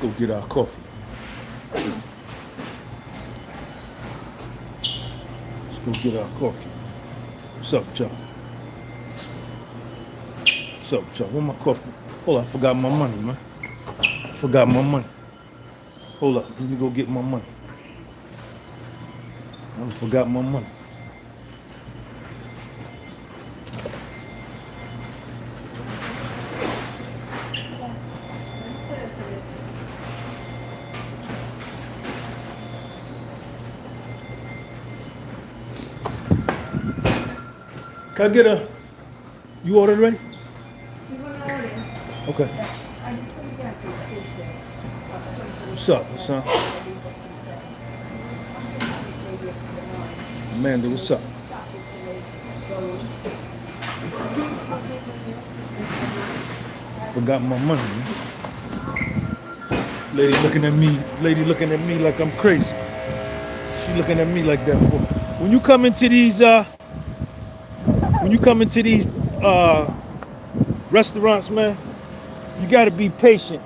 go get our coffee. Let's go get our coffee. What's up, y'all? What's up, y'all? Where my coffee? Hold on, I forgot my money, man. I forgot my money. Hold up, let me go get my money. I forgot my money. Can I get a, you ordered already? Okay. What's up, son? Amanda, what's up? Forgot my money, man. Lady looking at me like I'm crazy. She looking at me like that. When you come into these restaurants, man, you gotta be patient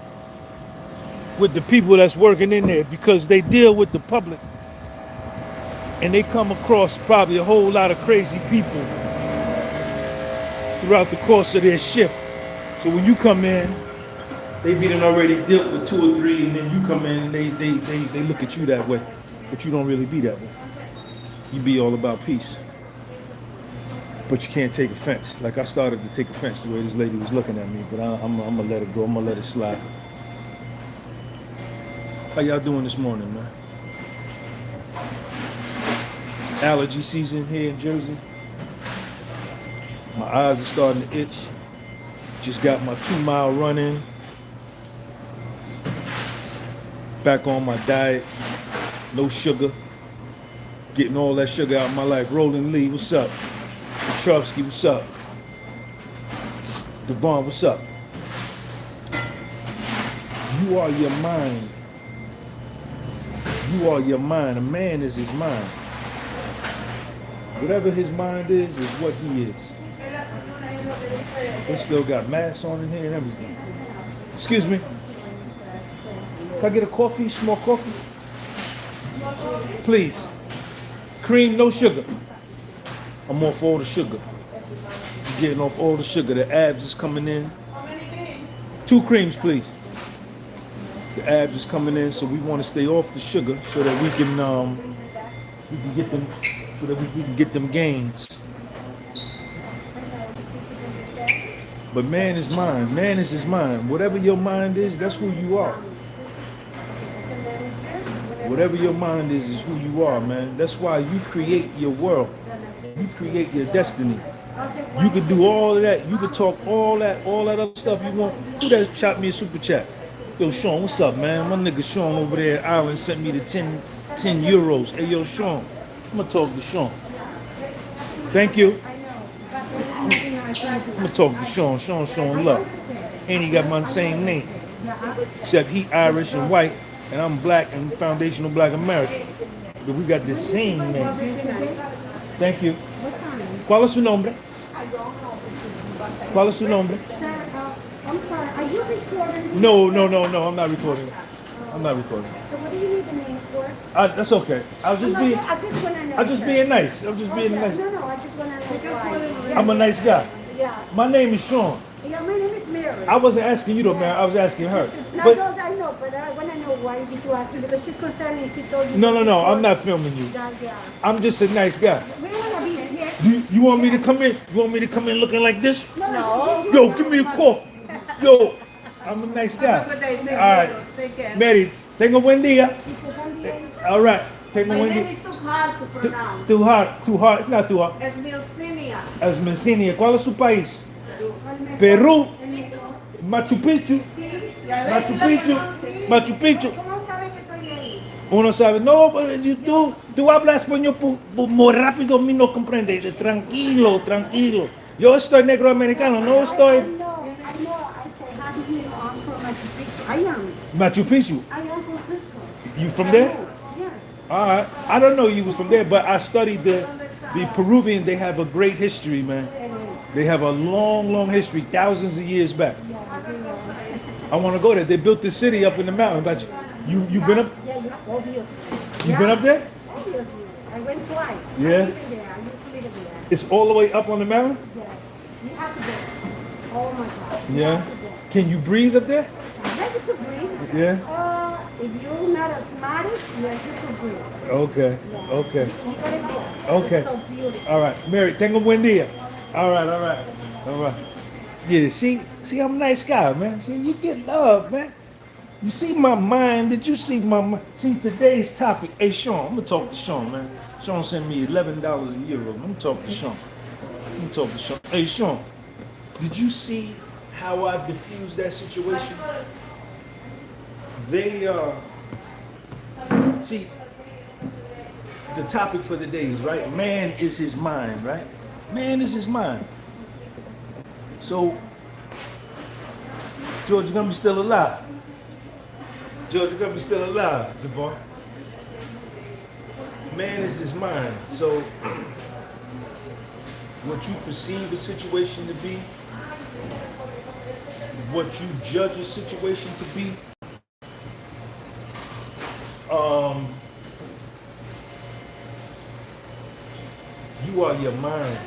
with the people that's working in there because they deal with the public and they come across probably a whole lot of crazy people throughout the course of their shift. So when you come in, they be done already dealt with 2 or 3, and then you come in and they look at you that way, but you don't really be that way. You be all about peace. But you can't take offense. Like I started to take offense the way this lady was looking at me, but I'm gonna let it go. I'm gonna let it slide. How y'all doing this morning, man? It's allergy season here in Jersey. My eyes are starting to itch. Just got my 2-mile run in. Back on my diet. No sugar. Getting all that sugar out of my life. Roland Lee, what's up? Petrovsky, what's up? Devon, what's up? You are your mind. You are your mind. A man is his mind. Whatever his mind is what he is. They still got masks on in here and everything. Excuse me. Can I get a coffee? Small coffee? Please. Cream, no sugar. I'm off all the sugar. I'm getting off all the sugar. The abs is coming in. 2 creams, please. The abs is coming in, so we want to stay off the sugar so that we can get them, so that we can get them gains. But man is mind. Man is his mind. Whatever your mind is, that's who you are. Whatever your mind is who you are, man. That's why you create your world. You create your destiny. You could do all of that. You could talk all that other stuff you want. Who that shot me a super chat? Yo, Sean, what's up, man? My nigga Sean over there at Ireland sent me the 10 euros. Hey, yo, Sean. I'm gonna talk to Sean. Thank you. I'm gonna talk to Sean. Sean showing love. And he got my same name. Except he Irish and white, and I'm black and foundational black American. But we got the same name. Thank you. ¿Cuál es su nombre? ¿Cuál es su nombre? I'm sorry, are you recording? No, I'm not recording. I'm not recording. So what do you need the name for? That's okay. I'm just being nice. I'm just being nice. No, I just want to know why. I'm a nice guy. Yeah. My name is Sean. Yeah, my name is Mary. I wasn't asking you though, man. I was asking her. No, But I know, but I want to know why did you ask me, because she's concerned and she told you. no, I'm not filming you. Yeah. I'm just a nice guy. We don't want to be here. You want me to come in? You want me to come in looking like this? No. Yo, give me a coffee. Yo, I'm a nice guy. All right. Mary, tengo buen día. All right. Tengo My buen name día. is too hard to pronounce. Too hard. It's not too hard. Esmilcinia. Esmercinia. ¿Cuál es su país? Perú. Machu Picchu. Machu Picchu. ¿Cómo sabe que soy ahí? Uno sabe, no, tú hablas español muy rápido, a mí no comprende. Tranquilo. Yo estoy negro americano, no estoy I know. I said, how do you know I'm from Machu Picchu? I am. Machu Picchu. I am from Frisco. You from there? Yeah. All right. I don't know you was from there, but I studied the Peruvian. They have a great history, man. They have a long history, thousands of years back. I want to go there. They built this city up in the mountain. But you been up? Yeah, yeah, obviously. You been up there? Obviously. I went twice. Yeah. I live in there. I used to live there. It's all the way up on the mountain? Yes. You have to go. Oh my God. You Yeah. have to go. Can you breathe up there? Ready to breathe. Yeah. If you're not asthmatic, yes, you can breathe. Okay. Yeah. Okay. You gotta go. Okay. It's so beautiful. All right. Mary, tengo un buen día. All right. All right. All right. Yeah. See, I'm a nice guy, man. See, you get love, man. You see my mind? Did you see my mind? See today's topic. Hey, Sean, I'm gonna talk to Sean, man. Sean sent me $11 a year. I'm gonna talk to Sean. Hey, Sean, did you see how I diffused that situation? They see the topic for the day is right. Man is his mind, right? Man is his mind. So George Gunby still alive. George Gunby still alive, Devon. Man is his mind. So what you perceive a situation to be, what you judge a situation to be, you are your mind.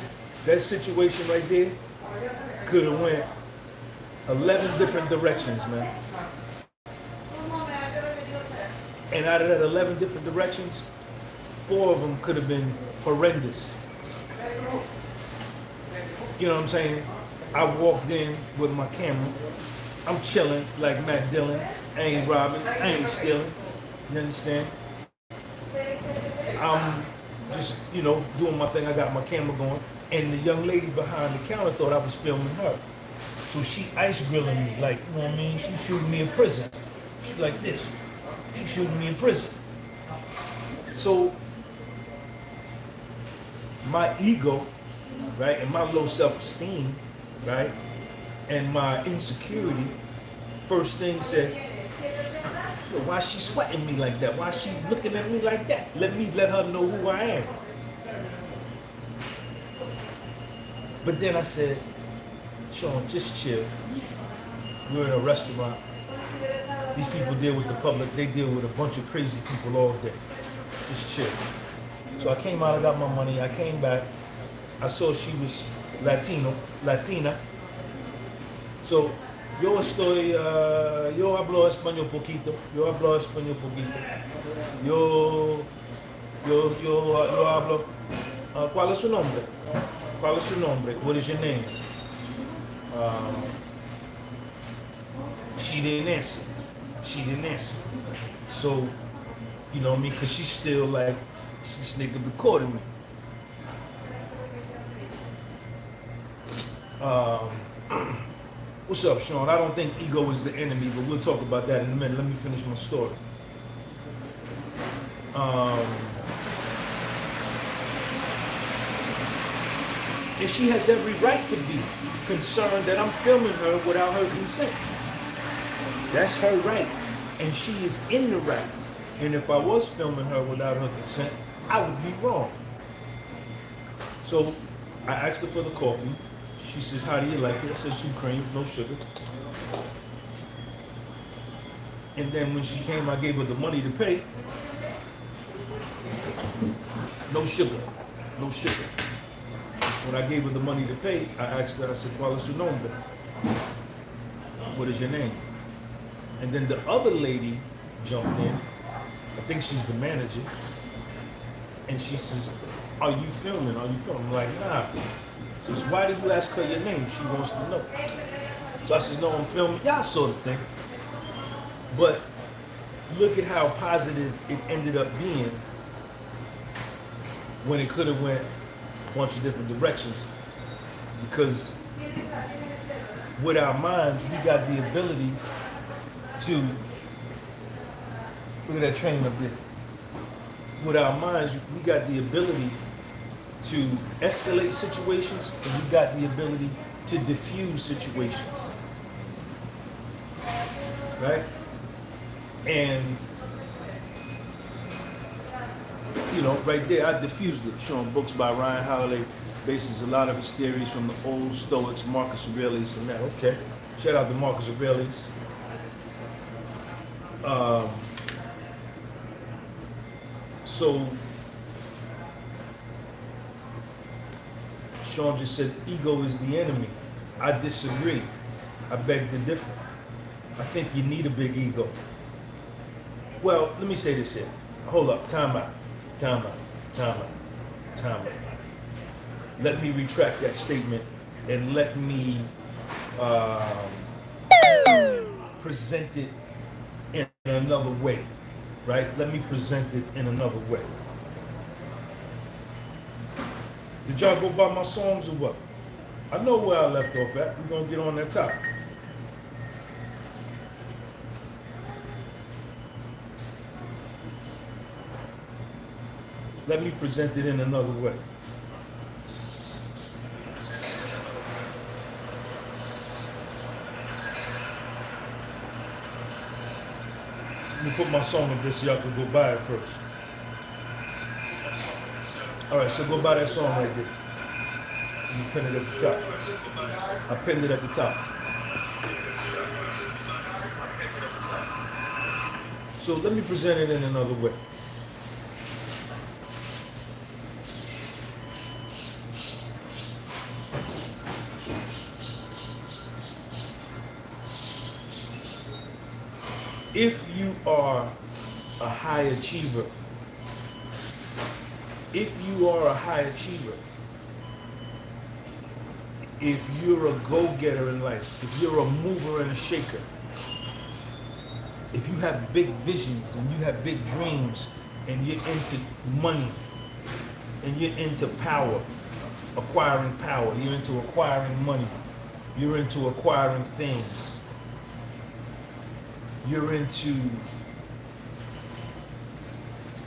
That situation right there could have went 11 different directions, man. And out of that 11 different directions, 4 of them could have been horrendous. You know what I'm saying? I walked in with my camera. I'm chilling like Matt Dillon. I ain't robbing. I ain't stealing. You understand? I'm just, doing my thing. I got my camera going. And the young lady behind the counter thought I was filming her. So she ice grilling me like, you know what I mean? She shooting me in prison. She like this. She shooting me in prison. So my ego, right, and my low self-esteem, right, and my insecurity, first thing said, why is she sweating me like that? Why is she looking at me like that? Let her know who I am. But then I said, Sean, just chill. We're in a restaurant. These people deal with the public. They deal with a bunch of crazy people all day. Just chill. So I came out, I got my money. I came back. I saw she was Latina. So yo hablo español poquito. Yo hablo. ¿Cuál es su nombre? What is your name? She didn't answer. So, you know what I mean? Because she's still like, this nigga recording me. What's up, Sean? I don't think ego is the enemy, but we'll talk about that in a minute. Let me finish my story. And she has every right to be concerned that I'm filming her without her consent. That's her right. And she is in the right. And if I was filming her without her consent, I would be wrong. So I asked her for the coffee. She says, how do you like it? I said 2 creams, no sugar. And then when she came, I gave her the money to pay. No sugar. When I gave her the money to pay, I asked her, I said, ¿Cuál es su nombre? What is your name? And then the other lady jumped in. I think she's the manager. And she says, are you filming? I'm like, nah. She says, why did you ask her your name? She wants to know. So I says, no, I'm filming. Y'all sort of thing. But look at how positive it ended up being when it could have went a bunch of different directions. Because with our minds, we got the ability to, look at that train up there. With our minds, we got the ability to escalate situations, and we got the ability to diffuse situations. Right? And, right there, I diffused it, showing books by Ryan Holiday, bases a lot of his theories from the old Stoics, Marcus Aurelius, and that. Okay. Shout out to Marcus Aurelius. Um, so Sean just said ego is the enemy. I disagree. I beg to differ. I think you need a big ego. Well, let me say this here. Hold up. Time out. Time out. Time out. Time out. Let me retract that statement and let me present it in another way. Right? Let me present it in another way. Did y'all go by my songs or what? I know where I left off at. We're going to get on that top. Let me present it in another way. Let me put my song in this so y'all can go buy it first. Alright, so go buy that song right there. You pin it at the top. I pinned it at the top. So let me present it in another way. If you are a high achiever, if you're a go-getter in life, if you're a mover and a shaker, if you have big visions and you have big dreams and you're into money and you're into power, acquiring power, you're into acquiring money, you're into acquiring things, you're into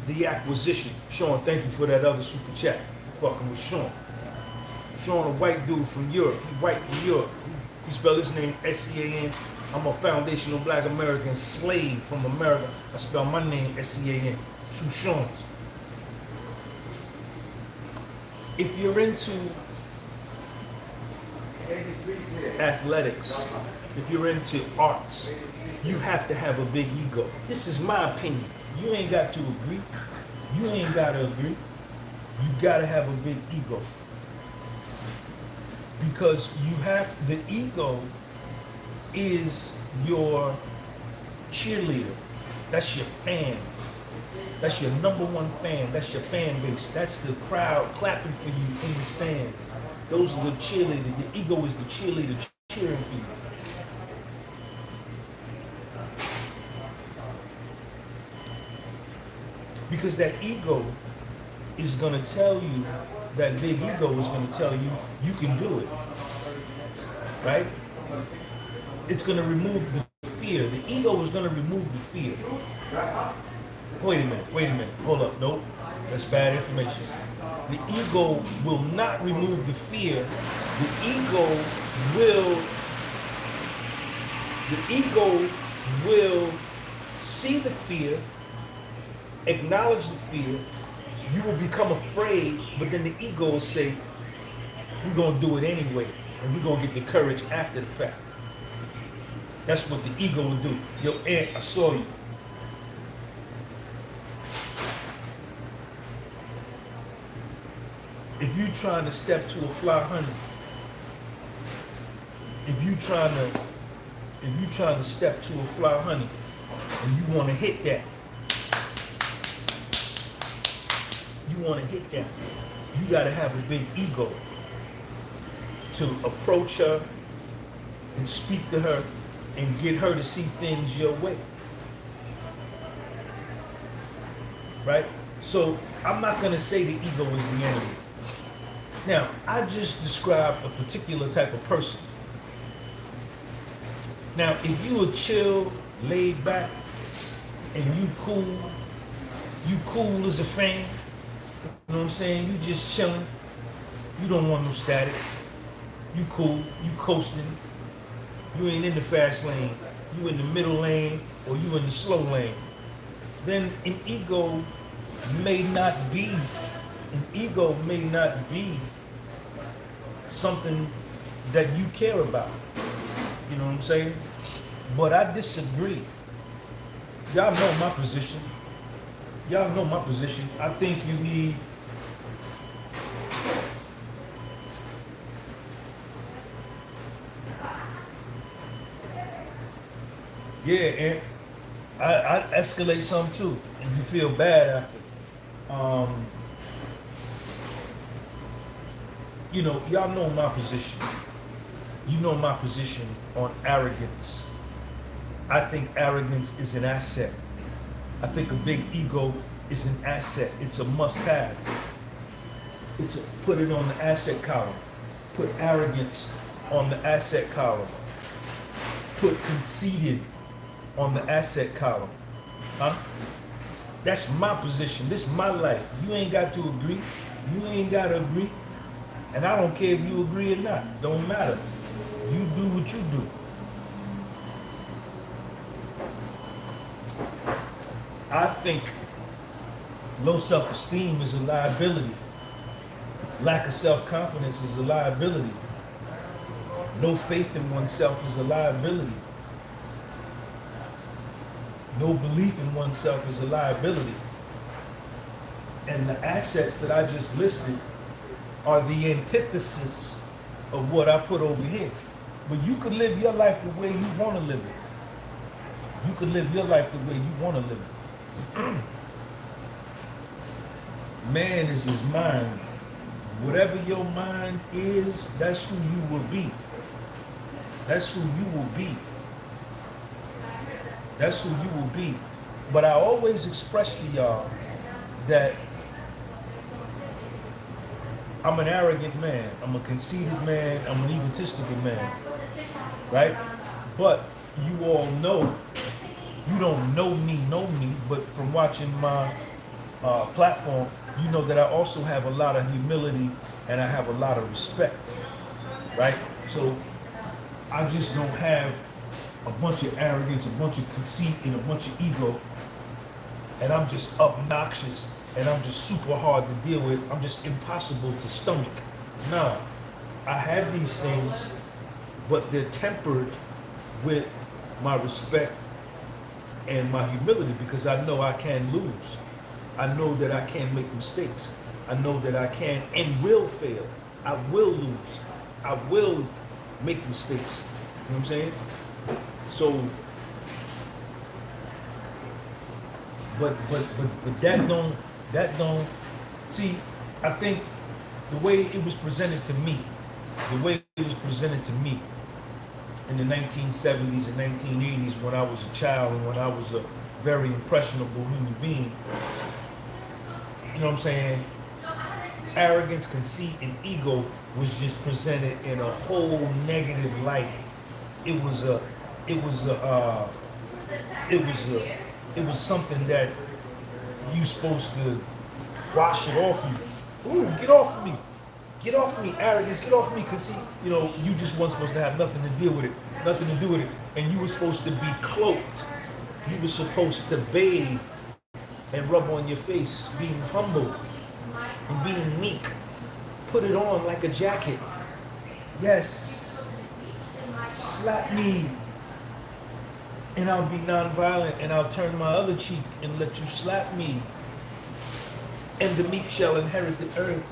the acquisition. Sean, thank you for that other super chat. Fucking with Sean. Sean, a white dude from Europe. He white from Europe. He spell his name S-C-A-N. I'm a foundational black American slave from America. I spell my name S-C-A-N. Two Seans. If you're into athletics, if you're into arts, you have to have a big ego. This is my opinion. You ain't got to agree. You ain't got to agree. You got to have a big ego. Because you have, the ego is your cheerleader. That's your fan. That's your number one fan. That's your fan base. That's the crowd clapping for you in the stands. Those are the cheerleaders. Your ego is the cheerleader cheering for you. Because that ego is going to tell you, that big ego is going to tell you, you can do it. Right? It's going to remove the fear. The ego is going to remove the fear. Wait a minute, hold up, nope, that's bad information. The ego will not remove the fear. The ego will see the fear, acknowledge the fear, you will become afraid, but then the ego will say, we're gonna do it anyway, and we're gonna get the courage after the fact. That's what the ego will do. Yo, Aunt, I saw you. If you trying to step to a fly honey, if you trying to step to a fly honey, and you want to hit that, you got to have a big ego to approach her and speak to her and get her to see things your way. Right? So I'm not going to say the ego is the enemy. Now, I just described a particular type of person. Now, if you are chill, laid back, and you cool as a fan, you know what I'm saying? You just chilling. You don't want no static. You cool. You coasting. You ain't in the fast lane. You in the middle lane or you in the slow lane. Then an ego may not be something that you care about. You know what I'm saying? But I disagree Y'all know my position. Y'all know my position. I think you need and I escalate some too, and you feel bad after. Um, y'all know my position. You know my position on arrogance. I think arrogance is an asset. I think a big ego is an asset. It's a must-have. Put it on the asset column. Put arrogance on the asset column. Put conceited on the asset column. Huh? That's my position. This is my life. You ain't got to agree. You ain't got to agree. And I don't care if you agree or not. Don't matter. You do what you do. I think low self-esteem is a liability. Lack of self-confidence is a liability. No faith in oneself is a liability. No belief in oneself is a liability. And the assets that I just listed are the antithesis of what I put over here. But you could live your life the way you want to live it. You could live your life the way you want to live it. Man is his mind. Whatever your mind is, that's who you will be. That's who you will be. That's who you will be. But I always express to y'all that I'm an arrogant man. I'm a conceited man. I'm an egotistical man. Right? But you all know, you don't know me, but from watching my platform, you know that I also have a lot of humility and I have a lot of respect. Right? So I just don't have a bunch of arrogance, a bunch of conceit, and a bunch of ego. And I'm just obnoxious and I'm just super hard to deal with. I'm just impossible to stomach. No, I have these things, but they're tempered with my respect and my humility because I know I can lose. I know that I can make mistakes. I know that I can and will fail. I will lose. I will make mistakes. You know what I'm saying? So, but that don't, see, I think the way it was presented to me in the 1970s and 1980s when I was a child and when I was a very impressionable human being, you know what I'm saying? Arrogance, conceit, and ego was just presented in a whole negative light. It was something that you supposed to wash it off you. Ooh, get off of me. Get off of me, arrogance, get off of me, conceit. You know, you just weren't supposed to have nothing to deal with it, nothing to do with it. And you were supposed to be cloaked. You were supposed to bathe and rub on your face, being humble and being meek. Put it on like a jacket. Yes. Slap me and I'll be nonviolent and I'll turn my other cheek and let you slap me. And the meek shall inherit the earth.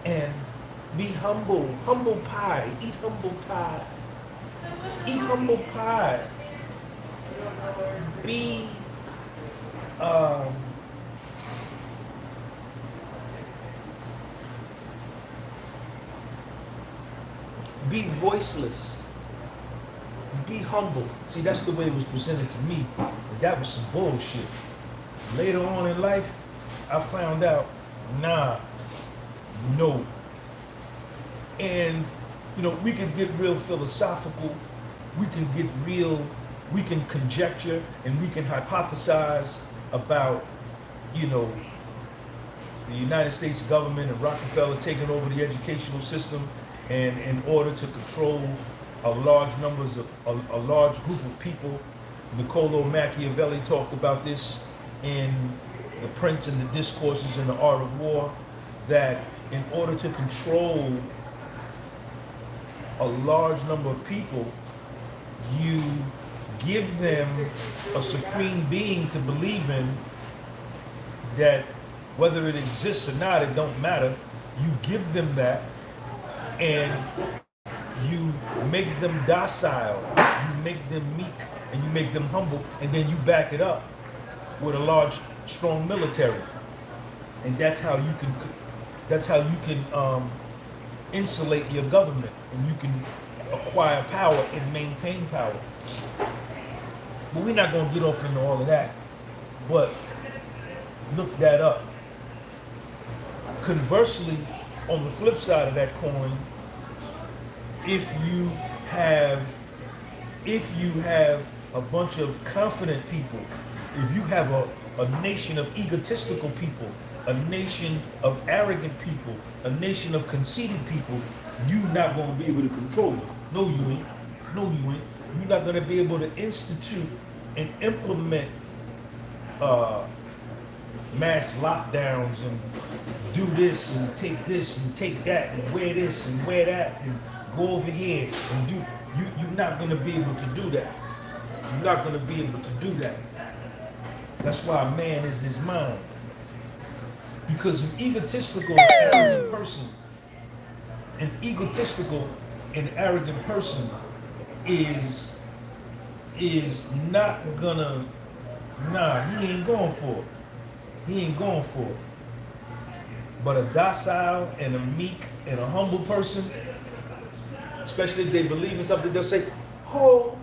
And be humble. Humble pie. Eat humble pie. Eat humble pie. Be be voiceless. Be humble. See, that's the way it was presented to me. And that was some bullshit. Later on in life, I found out, nah, no. And, you know, we can get real philosophical. We can conjecture and we can hypothesize about, you know, the United States government and Rockefeller taking over the educational system and in order to control a large group of people. Niccolo Machiavelli talked about this in The Prince and the Discourses in the Art of War, that in order to control a large number of people, you give them a supreme being to believe in, that whether it exists or not, it don't matter. You give them that, and you make them docile, you make them meek, and you make them humble, and then you back it up with a large, strong military. And that's how you can insulate your government, and you can acquire power and maintain power. But we're not going to get off into all of that. But look that up. Conversely, on the flip side of that coin, if you have a bunch of confident people, if you have a nation of egotistical people, a nation of arrogant people, a nation of conceited people, you're not going to be able to control them. No, you ain't. No, you ain't. You're not going to be able to institute and implement mass lockdowns and do this and take that and wear this and wear that and go over here and do. You're not going to be able to do that. You're not going to be able to do that. That's why man is his mind. Because an egotistical and arrogant person, is not gonna, he ain't going for it. He ain't going for it. But a docile and a meek and a humble person, especially if they believe in something, they'll say, oh,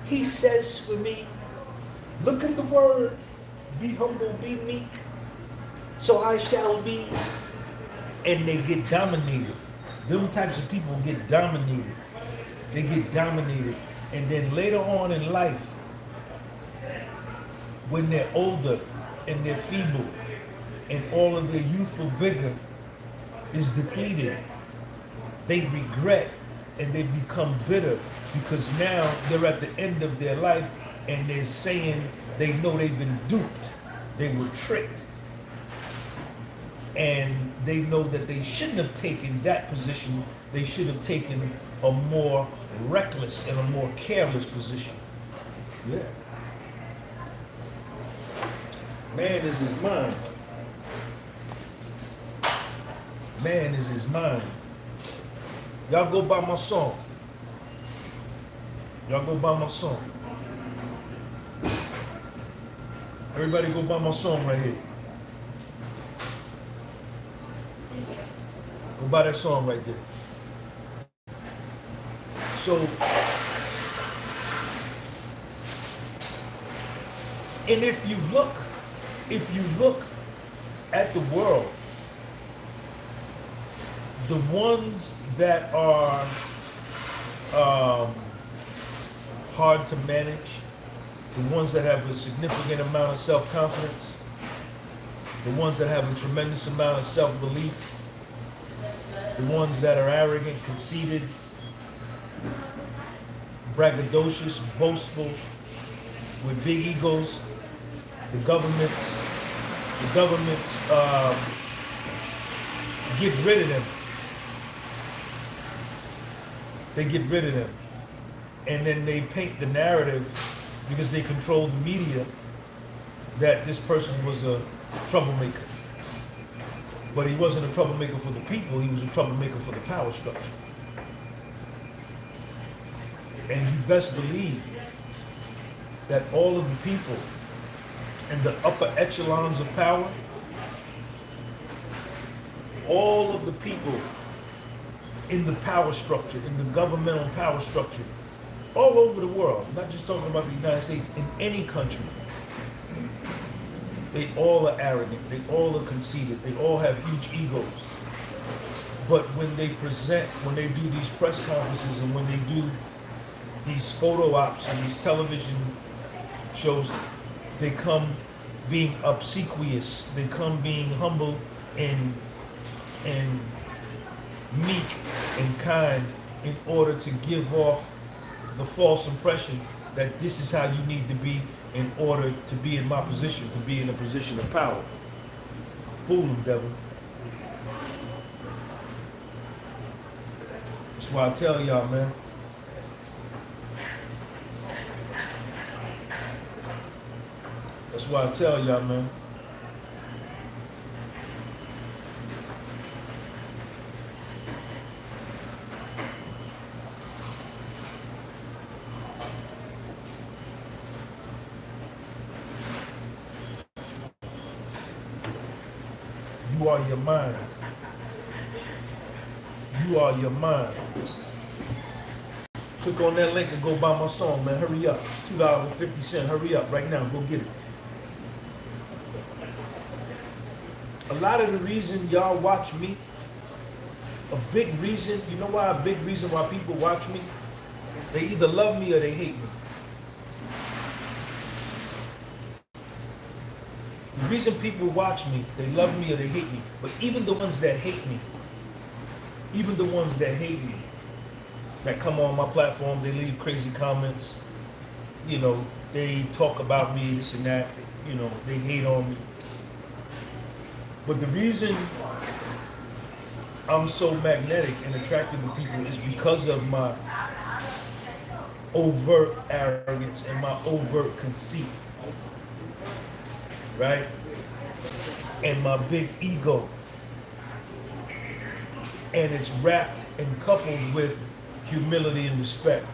he says for me, look at the word, be humble, be meek, so I shall be. And they get dominated. Them types of people get dominated. They get dominated. And then later on in life, when they're older and they're feeble and all of their youthful vigor is depleted, they regret and they become bitter, because now they're at the end of their life and they're saying they know they've been duped, they were tricked, and they know that they shouldn't have taken that position. They should have taken a more reckless and a more careless position. Yeah. Man is his mind. Man is his mind. Y'all go by my song. Y'all go by my song. Everybody go by my song right here. Go by that song right there. So, and if you look at the world, the ones that are hard to manage, the ones that have a significant amount of self-confidence, the ones that have a tremendous amount of self-belief, the ones that are arrogant, conceited, braggadocious, boastful, with big egos, the governments get rid of them. They get rid of them. And then they paint the narrative, because they control the media, that this person was a troublemaker. But he wasn't a troublemaker for the people, he was a troublemaker for the power structure. And you best believe that all of the people in the upper echelons of power, all of the people in the power structure, in the governmental power structure, all over the world, not just talking about the United States, in any country, they all are arrogant, they all are conceited, they all have huge egos. But when they do these press conferences and when they do these photo ops and these television shows, they come being obsequious, they come being humble and meek and kind, in order to give off the false impression that this is how you need to be in order to be in my position, to be in a position of power. Fool them, devil. That's why I tell y'all, man. That's why I tell y'all, man. You are your mind. You are your mind. Click on that link and go buy my song, man. Hurry up. It's $2.50. Hurry up right now. Go get it. A lot of the reason y'all watch me, a big reason, you know why a big reason why people watch me? They either love me or they hate me. The reason people watch me, they love me or they hate me. But even the ones that hate me, that come on my platform, they leave crazy comments, you know, they talk about me, this and that, you know, they hate on me. But the reason I'm so magnetic and attractive to people is because of my overt arrogance and my overt conceit, right? And my big ego. And it's wrapped and coupled with humility and respect,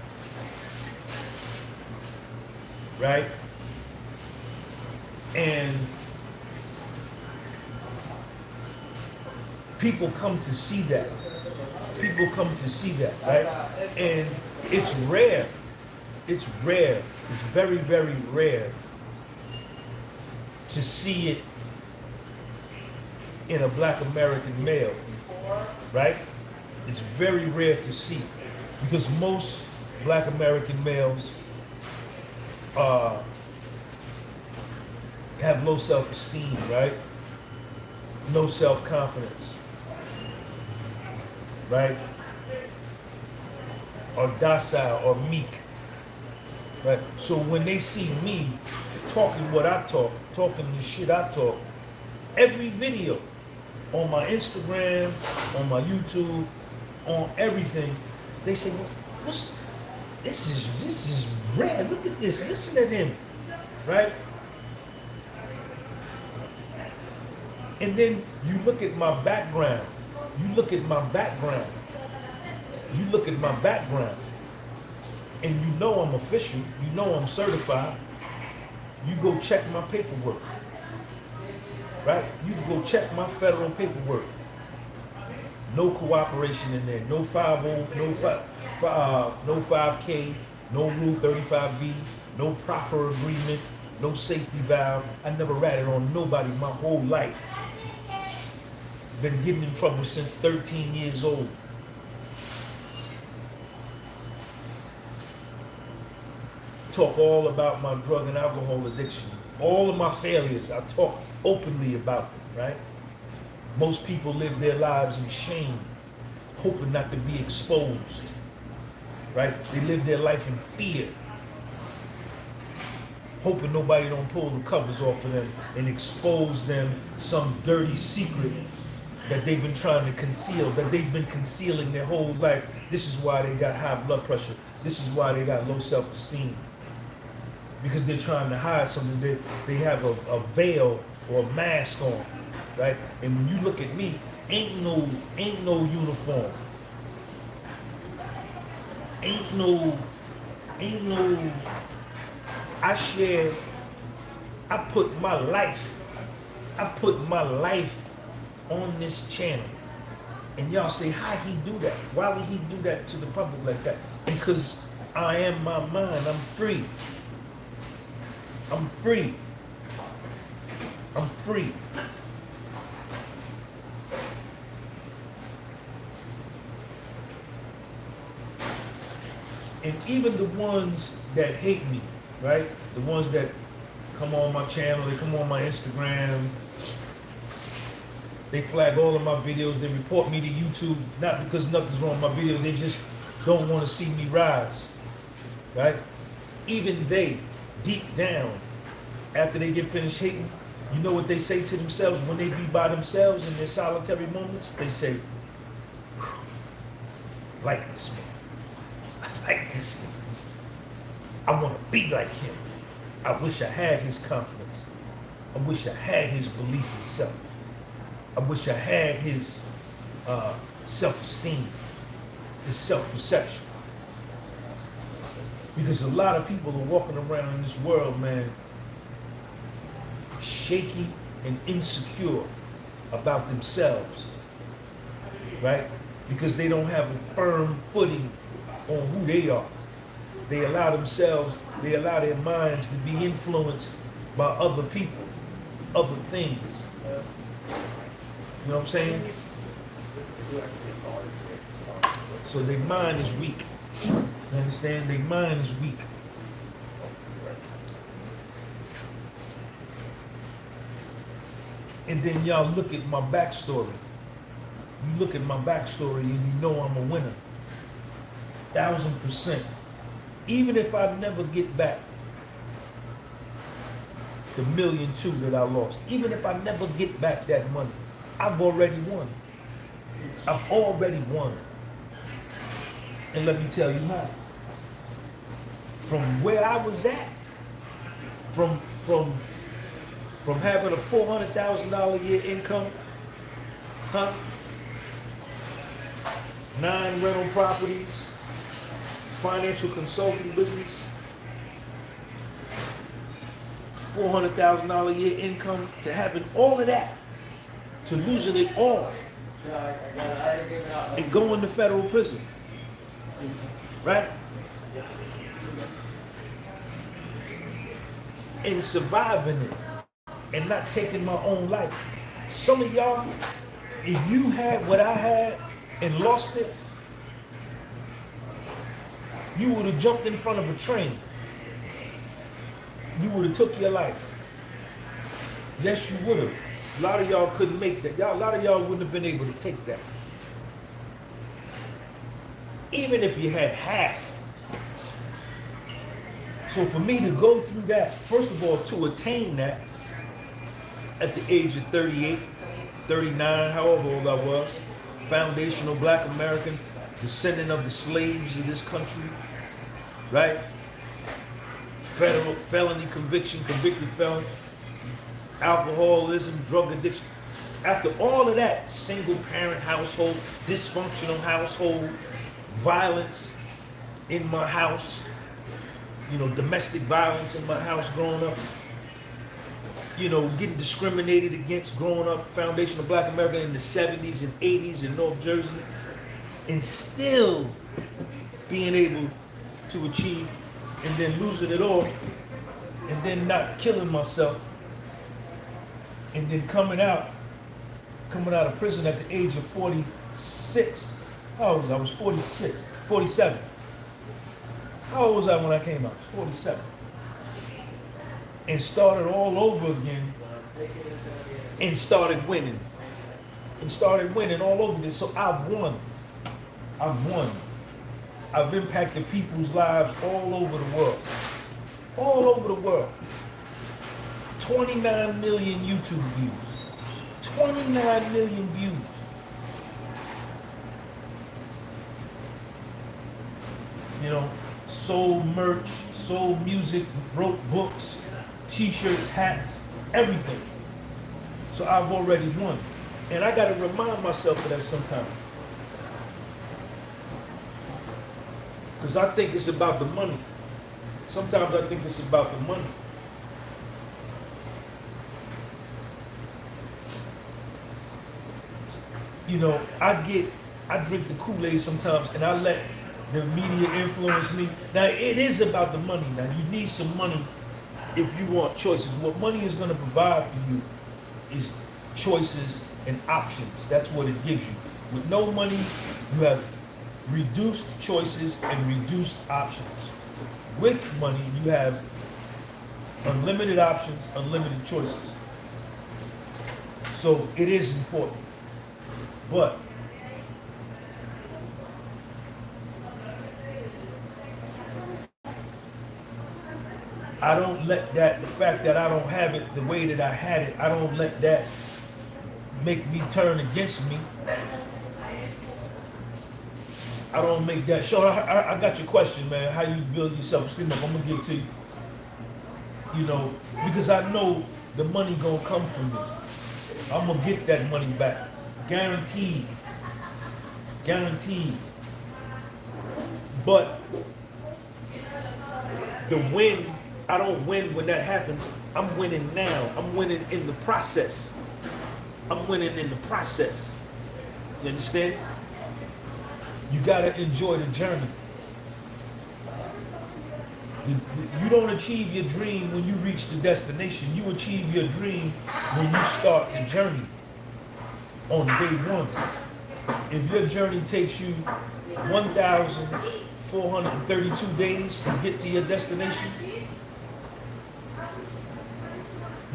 right? And people come to see that. People come to see that, right? And it's rare. It's rare. It's very, very rare to see it in a Black American male, right? It's very rare to see because most Black American males have low self-esteem, right? No self-confidence, right? Or docile or meek, right? So when they see me talking what I talk, talking the shit I talk, every video on my Instagram, on my YouTube, on everything, they say, well, this is rare. Look at this. Listen to him, right? And then you look at my background. You look at my background. You look at my background. And you know I'm official. You know I'm certified. You go check my paperwork. Right? You can go check my federal paperwork. No cooperation in there. No 50, no 5K, no Rule 35B, no proffer agreement, no safety valve. I never ratted on nobody my whole life. Been getting in trouble since 13 years old. Talk all about my drug and alcohol addiction. All of my failures, I talk openly about them, right? Most people live their lives in shame, hoping not to be exposed, right? They live their life in fear, hoping nobody don't pull the covers off of them and expose them some dirty secret that they've been trying to conceal, that they've been concealing their whole life. This is why they got high blood pressure. This is why they got low self-esteem. Because they're trying to hide something. They have a veil or a mask on, right? And when you look at me, ain't no uniform. Ain't no, I put my life on this channel. And y'all say, how he do that? Why would he do that to the public like that? Because I am my mind, I'm free. I'm free. I'm free. And even the ones that hate me, right? The ones that come on my channel, they come on my Instagram, they flag all of my videos, they report me to YouTube, not because nothing's wrong with my video, they just don't want to see me rise, right? Even they, deep down, after they get finished hating, you know what they say to themselves when they be by themselves in their solitary moments? They say, like this man. I like this man. I want to be like him. I wish I had his confidence. I wish I had his belief in self. I wish I had his self-esteem, his self-perception. Because a lot of people are walking around in this world, man, shaky and insecure about themselves, right? Because they don't have a firm footing on who they are. They allow their minds to be influenced by other people, other things. You know what I'm saying? So their mind is weak. You understand? Their mind is weak. And then y'all look at my backstory. You look at my backstory and you know I'm a winner. 1000%. Even if I never get back the $1.2 million that I lost, even if I never get back that money, I've already won. I've already won. And let me tell you how. From where I was at, from having a $400,000 a year income, 9 rental properties, financial consulting business, $400,000 a year income, to having all of that, to losing it all, and going to federal prison, right? And surviving it, and not taking my own life. Some of y'all, if you had what I had and lost it, you would have jumped in front of a train. You would have took your life. Yes, you would have. A lot of y'all couldn't make that. A lot of y'all wouldn't have been able to take that. Even if you had half. So for me to go through that, first of all, to attain that at the age of 38, 39, however old I was, foundational Black American, descendant of the slaves of this country, right? Federal felony conviction, convicted felon, alcoholism, drug addiction. After all of that, single parent household, dysfunctional household, violence in my house, domestic violence in my house growing up, getting discriminated against growing up, foundational Black America in the 70s and 80s in North Jersey, and still being able to achieve, and then losing it all, and then not killing myself, and then coming out of prison at the age of 46. How old was I? I was 46, 47. How old was I when I came out? I was 47. And started all over again, and started winning. All over this. So I've won. I've impacted people's lives all over the world. All over the world. 29 million YouTube views. 29 million views. Sold merch, sold music, wrote books, t-shirts, hats, everything. So I've already won. And I gotta remind myself of that sometimes. Because I think it's about the money. Sometimes I think it's about the money. I drink the Kool-Aid sometimes, and I let the media influence me. Now, it is about the money. Now, you need some money if you want choices. What money is going to provide for you is choices and options. That's what it gives you. With no money, you have reduced choices and reduced options. With money, you have unlimited options, unlimited choices. So it is important. But I don't let the fact that I don't have it the way that I had it, I don't let that make me turn against me. I don't make that. Sean, I got your question, man. How you build your self-esteem up? I'm gonna get to you. You know, because I know the money gonna come from me. I'm gonna get that money back, guaranteed, guaranteed. But the win, I don't win when that happens. I'm winning now. I'm winning in the process. I'm winning in the process. You understand? You gotta enjoy the journey. You don't achieve your dream when you reach the destination. You achieve your dream when you start the journey on day one. If your journey takes you 1,432 days to get to your destination,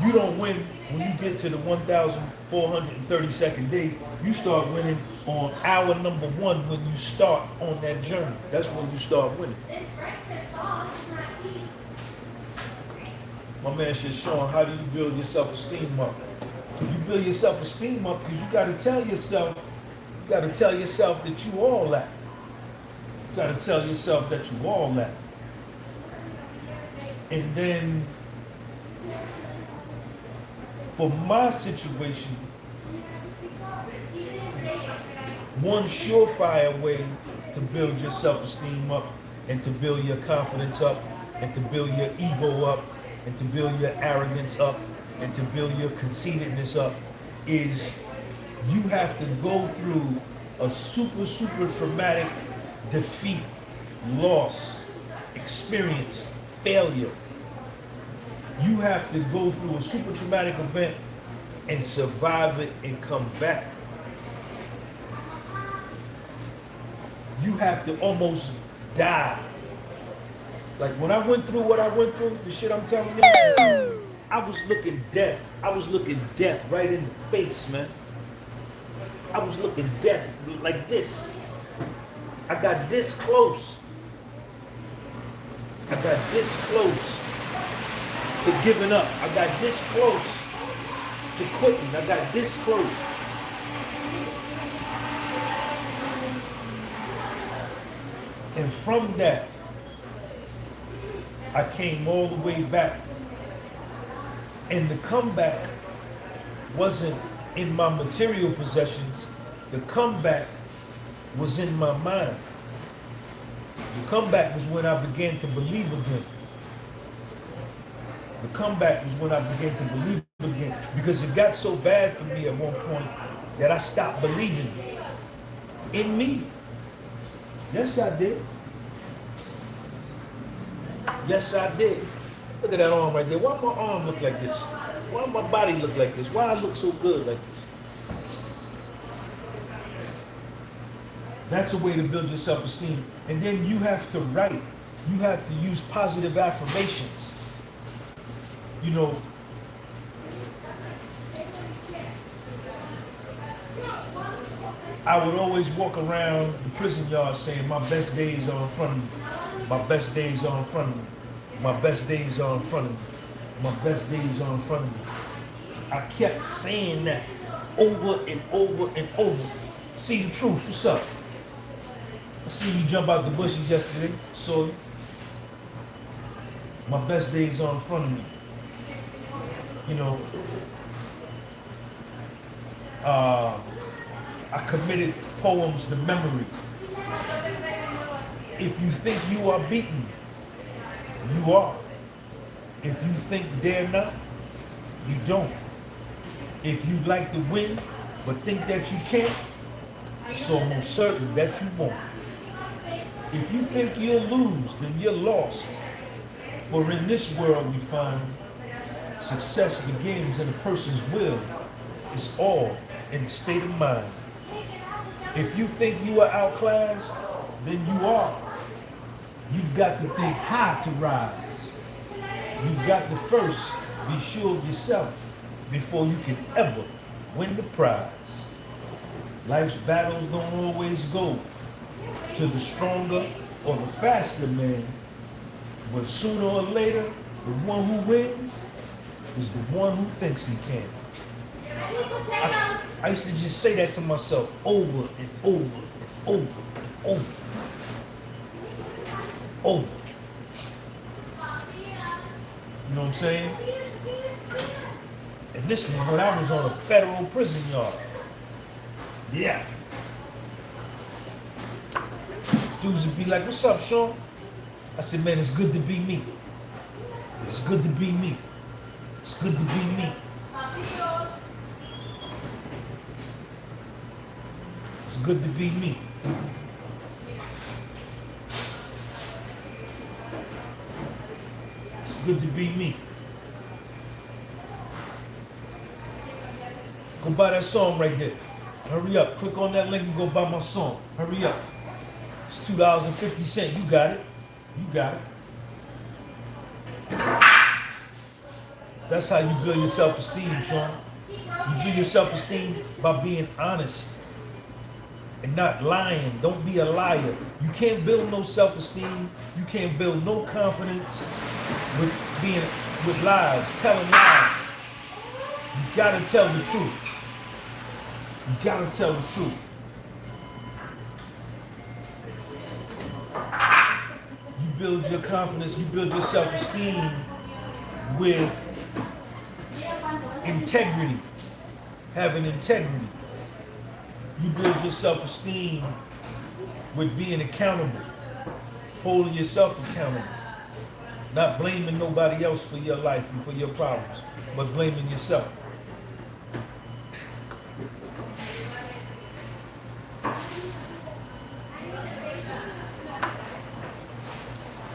you don't win when you get to the 1,432nd day. You start winning on hour number one when you start on that journey. That's when you start winning. My man said, Sean, how do you build your self-esteem up? You build your self-esteem up because you got to tell yourself that you all that. You got to tell yourself that you all that. And then, for my situation, one surefire way to build your self-esteem up and to build your confidence up and to build your ego up and to build your arrogance up and to build your conceitedness up is you have to go through a super traumatic defeat, loss, experience, failure. You have to go through a super traumatic event and survive it and come back. You have to almost die. Like when I went through what I went through, the shit I'm telling you, I was looking death. I was looking death right in the face, man. I was looking death like this. I got this close. I got this close to giving up. I got this close to quitting. I got this close. And from that, I came all the way back. And the comeback wasn't in my material possessions. The comeback was in my mind. The comeback was when I began to believe again. The comeback was when I began to believe again. Because it got so bad for me at one point that I stopped believing in me. Yes, I did. Yes, I did. Look at that arm right there. Why my arm look like this? Why my body look like this? Why I look so good like this? That's a way to build your self-esteem. And then you have to write. You have to use positive affirmations. You know, I would always walk around the prison yard saying, my best days are in front of me. My best days are in front of me. My best days are in front of me. My best days are in front of me. I kept saying that over and over and over. See the truth, what's up? I seen you jump out the bushes yesterday, saw you. My best days are in front of me. You know, I committed poems to memory. If you think you are beaten, you are. If you think dare not, you don't. If you like to win, but think that you can't, it's almost certain that you won't. If you think you'll lose, then you're lost. For in this world we find success begins in a person's will. It's all in the state of mind. If you think you are outclassed, then you are. You've got to think high to rise. You've got to first be sure of yourself before you can ever win the prize. Life's battles don't always go to the stronger or the faster man, but sooner or later, the one who wins is the one who thinks he can. I used to just say that to myself over and over and over and over. over. You know what I'm saying? And this was when I was on a federal prison yard. Yeah. Dudes would be like, what's up, Sean? I said, man, it's good to be me. It's good to be me. It's good to be me. It's good to be me. It's good to be me. Go buy that song right there. Hurry up. Click on that link and go buy my song. Hurry up. It's $2.50. You got it. You got it. That's how you build your self-esteem, Sean. You build your self-esteem by being honest and not lying. Don't be a liar. You can't build no self-esteem. You can't build no confidence with lies, telling lies. You gotta tell the truth. You gotta tell the truth. You build your confidence, you build your self-esteem with integrity, having integrity. You build your self-esteem with being accountable, holding yourself accountable, not blaming nobody else for your life and for your problems, but blaming yourself.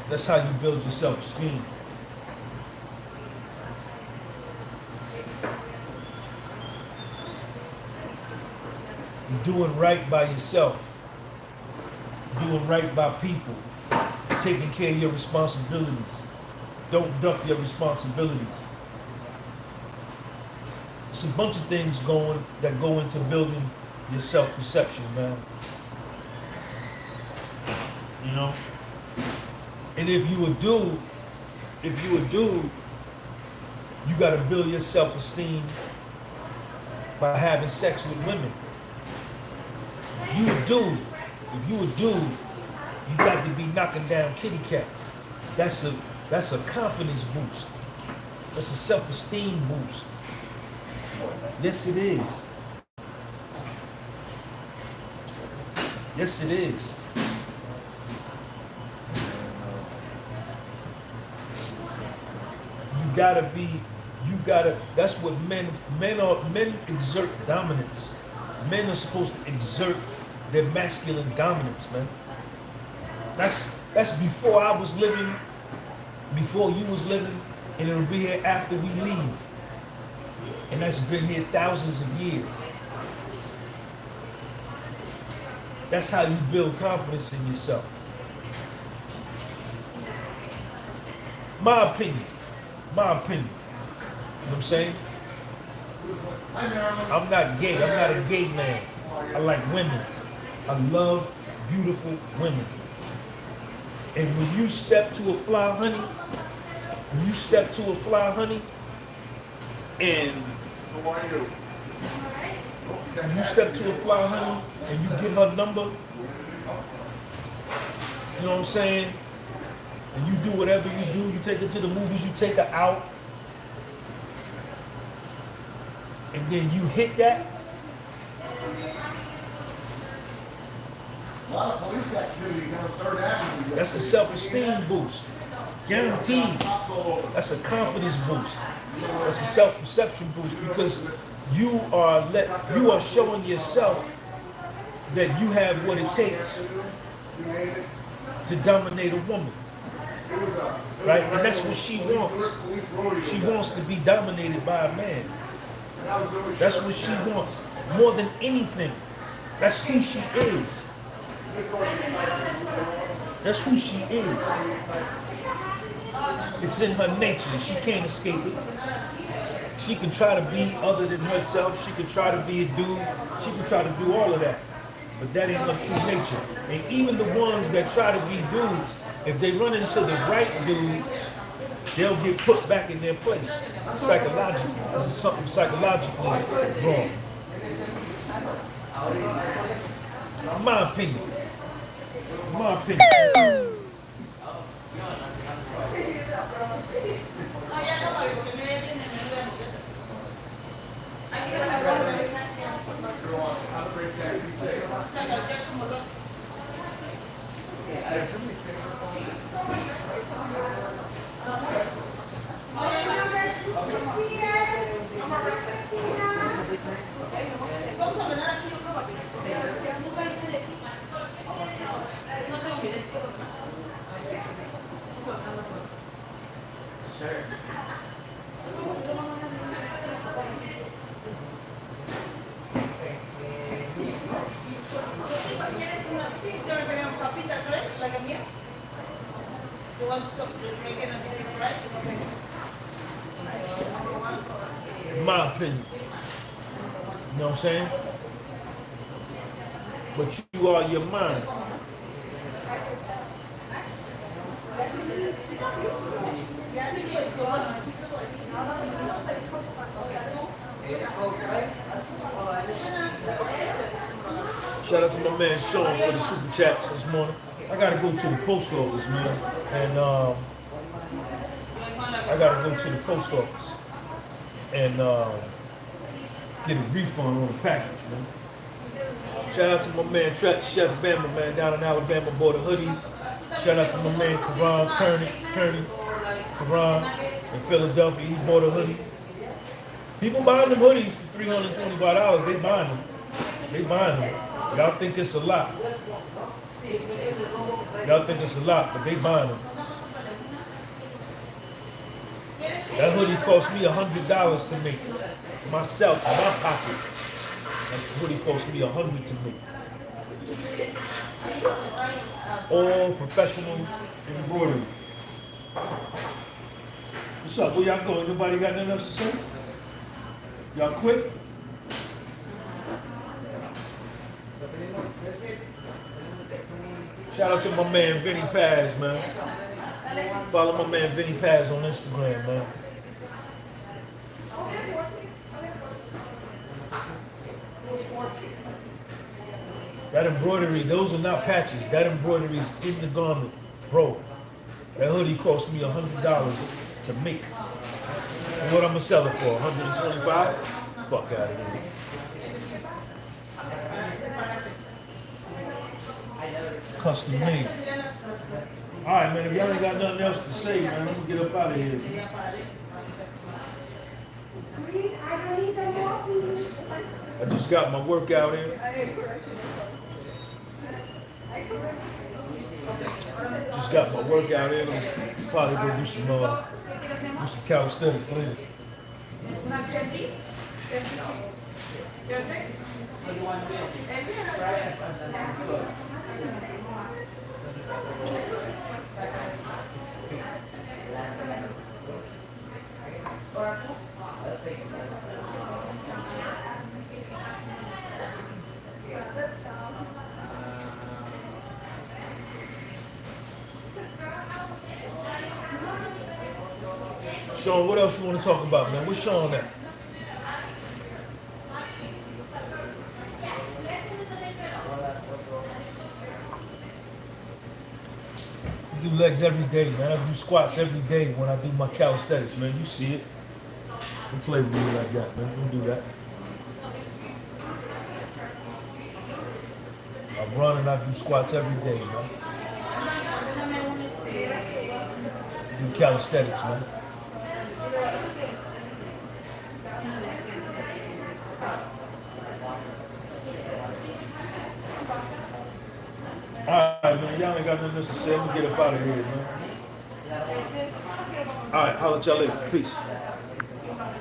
That's how you build your self-esteem. You're doing right by yourself. Doing right by people. Taking care of your responsibilities. Don't duck your responsibilities. It's a bunch of things that go into building your self-perception, man. You know? And if you would do, you gotta build your self-esteem by having sex with women. If you would do, you got to be knocking down kitty cat. That's a confidence boost. That's a self-esteem boost. Yes, it is. Yes, it is. That's what men exert dominance. Men are supposed to exert their masculine dominance, man. That's before I was living, before you was living, and it'll be here after we leave. And that's been here thousands of years. That's how you build confidence in yourself. My opinion. You know what I'm saying? I'm not gay. I'm not a gay man. I like women. I love beautiful women. And when you step to a fly honey, and you step to a fly honey, and give her number, you know what I'm saying? And you do whatever you do, you take her to the movies, you take her out, and then you hit that. A lot of police activity on 3rd Avenue. That's a self-esteem boost. Guaranteed. That's a confidence boost. That's a self-perception boost because you are showing yourself that you have what it takes to dominate a woman. Right? And that's what she wants. She wants to be dominated by a man. That's what she wants. More than anything. That's who she is. That's who she is. It's in her nature. She can't escape it. She can try to be other than herself. She can try to be a dude. She can try to do all of that. But that ain't her true nature. And even the ones that try to be dudes, if they run into the right dude, they'll get put back in their place psychologically. This is something psychologically wrong. My opinion. In my opinion. You know what I'm saying? But you are your mind. Shout out to my man Sean for the super chats this morning. I gotta go to the post office, man. And I gotta go to the post office and get a refund on the package, man. Shout out to my man Chef Bama, man, down in Alabama, bought a hoodie. Shout out to my man Kearney in Philadelphia, he bought a hoodie. People buying them hoodies for $325, they buying them. They buying them. Y'all think it's a lot. Y'all think it's a lot, but they buying them. That hoodie cost me $100 to make. Myself, in my pocket. That hoodie cost me $100 to make. All professional embroidery. What's up? Where y'all going? Nobody got nothing else to say? Y'all quick? Shout out to my man Vinny Paz, man. Follow my man Vinny Paz on Instagram, man. That embroidery, those are not patches. That embroidery is in the garment. Bro, that hoodie cost me $100 to make. And what I'm gonna sell it for? $125? Fuck out of here. Custom made. Alright, man, if y'all ain't got nothing else to say, man, let me get up out of here. I just got my workout in. Just got my workout in. I'm probably gonna do some calisthenics later. Sean, what else you want to talk about, man? Where's Sean at? I do legs every day, man. I do squats every day when I do my calisthenics, man. You see it. Don't play with me like that, man. Don't do that. I run and I do squats every day, man. I do calisthenics, man. Alright, man, y'all ain't got nothing else to say. I'm gonna get up out of here, man. Alright, holla at y'all later. Peace.